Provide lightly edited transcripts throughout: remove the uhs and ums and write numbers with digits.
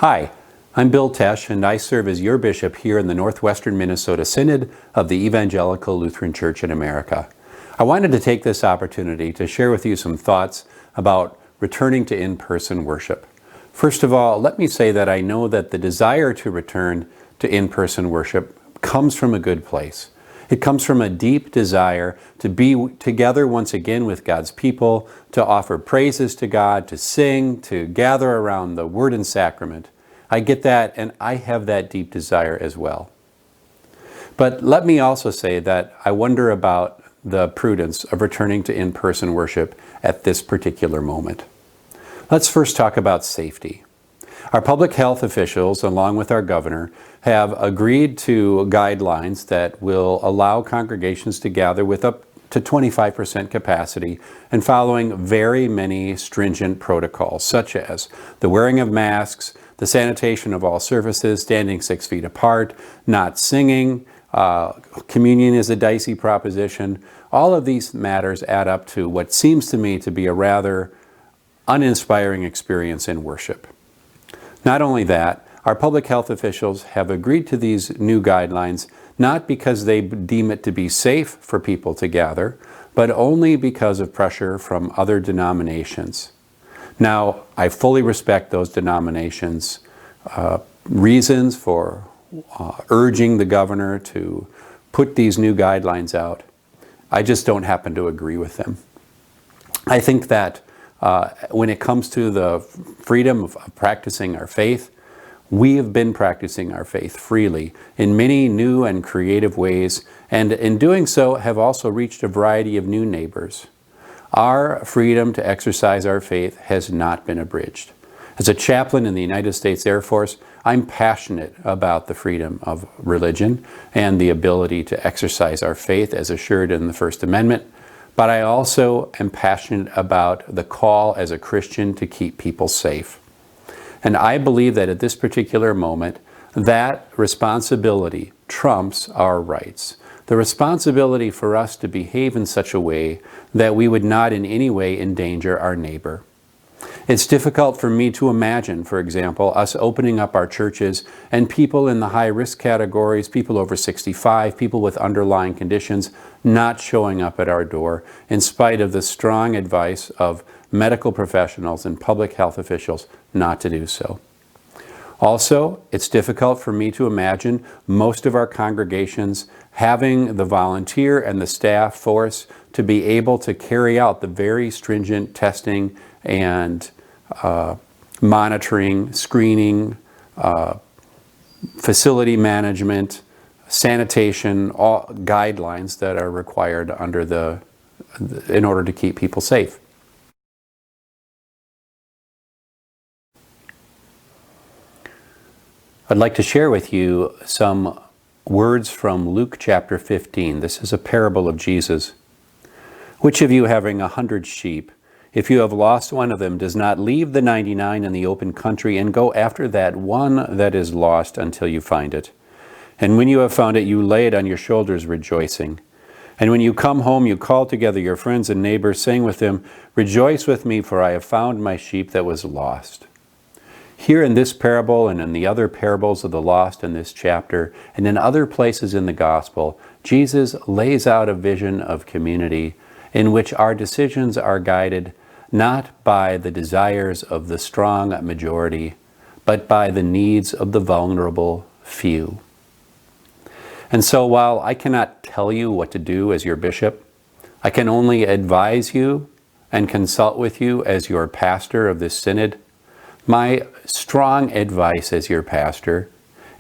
Hi, I'm Bill Tesh, and I serve as your bishop here in the Northwestern Minnesota Synod of the Evangelical Lutheran Church in America. I wanted to take this opportunity to share with you some thoughts about returning to in-person worship. First of all, let me say that I know that the desire to return to in-person worship comes from a good place. It comes from a deep desire to be together once again with God's people, to offer praises to God, to sing, to gather around the Word and Sacrament. I get that, and I have that deep desire as well. But let me also say that I wonder about the prudence of returning to in-person worship at this particular moment. Let's first talk about safety. Our public health officials, along with our governor, have agreed to guidelines that will allow congregations to gather with up to 25% capacity and following very many stringent protocols, such as the wearing of masks, the sanitation of all surfaces, standing 6 feet apart, not singing, communion is a dicey proposition. All of these matters add up to what seems to me to be a rather uninspiring experience in worship. Not only that, our public health officials have agreed to these new guidelines not because they deem it to be safe for people to gather, but only because of pressure from other denominations. Now, I fully respect those denominations' reasons for urging the governor to put these new guidelines out. I just don't happen to agree with them. I think that when it comes to the freedom of practicing our faith, we have been practicing our faith freely in many new and creative ways, and in doing so have also reached a variety of new neighbors. Our freedom to exercise our faith has not been abridged. As a chaplain in the United States Air Force, I'm passionate about the freedom of religion and the ability to exercise our faith as assured in the First Amendment. But I also am passionate about the call as a Christian to keep people safe. And I believe that at this particular moment, that responsibility trumps our rights. The responsibility for us to behave in such a way that we would not in any way endanger our neighbor. It's difficult for me to imagine, for example, us opening up our churches and people in the high-risk categories, people over 65, people with underlying conditions, not showing up at our door in spite of the strong advice of medical professionals and public health officials not to do so. Also, it's difficult for me to imagine most of our congregations having the volunteer and the staff force to be able to carry out the very stringent testing and monitoring, screening, facility management, sanitation, all guidelines that are required under in order to keep people safe. I'd like to share with you some words from Luke chapter 15. This is a parable of Jesus. Which of you, having 100 sheep, if you have lost one of them, does not leave the 99 in the open country and go after that one that is lost until you find it? And when you have found it, you lay it on your shoulders rejoicing. And when you come home, you call together your friends and neighbors, saying with them, "Rejoice with me, for I have found my sheep that was lost." Here in this parable and in the other parables of the lost in this chapter and in other places in the gospel, Jesus lays out a vision of community in which our decisions are guided not by the desires of the strong majority, but by the needs of the vulnerable few. And so while I cannot tell you what to do as your bishop, I can only advise you and consult with you as your pastor of this synod. My strong advice as your pastor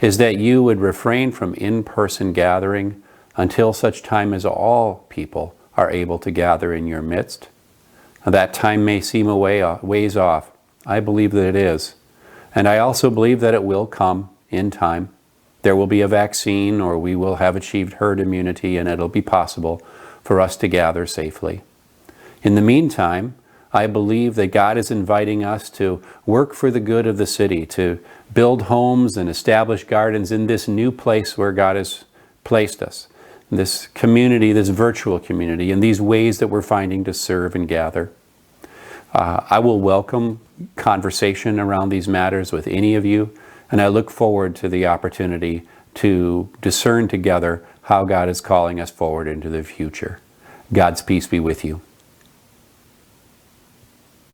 is that you would refrain from in-person gathering until such time as all people are able to gather in your midst. Now, that time may seem a ways off. I believe that it is. And I also believe that it will come in time. There will be a vaccine, or we will have achieved herd immunity, and it'll be possible for us to gather safely. In the meantime, I believe that God is inviting us to work for the good of the city, to build homes and establish gardens in this new place where God has placed us. This community, this virtual community, in these ways that we're finding to serve and gather. I will welcome conversation around these matters with any of you, and I look forward to the opportunity to discern together how God is calling us forward into the future. God's peace be with you.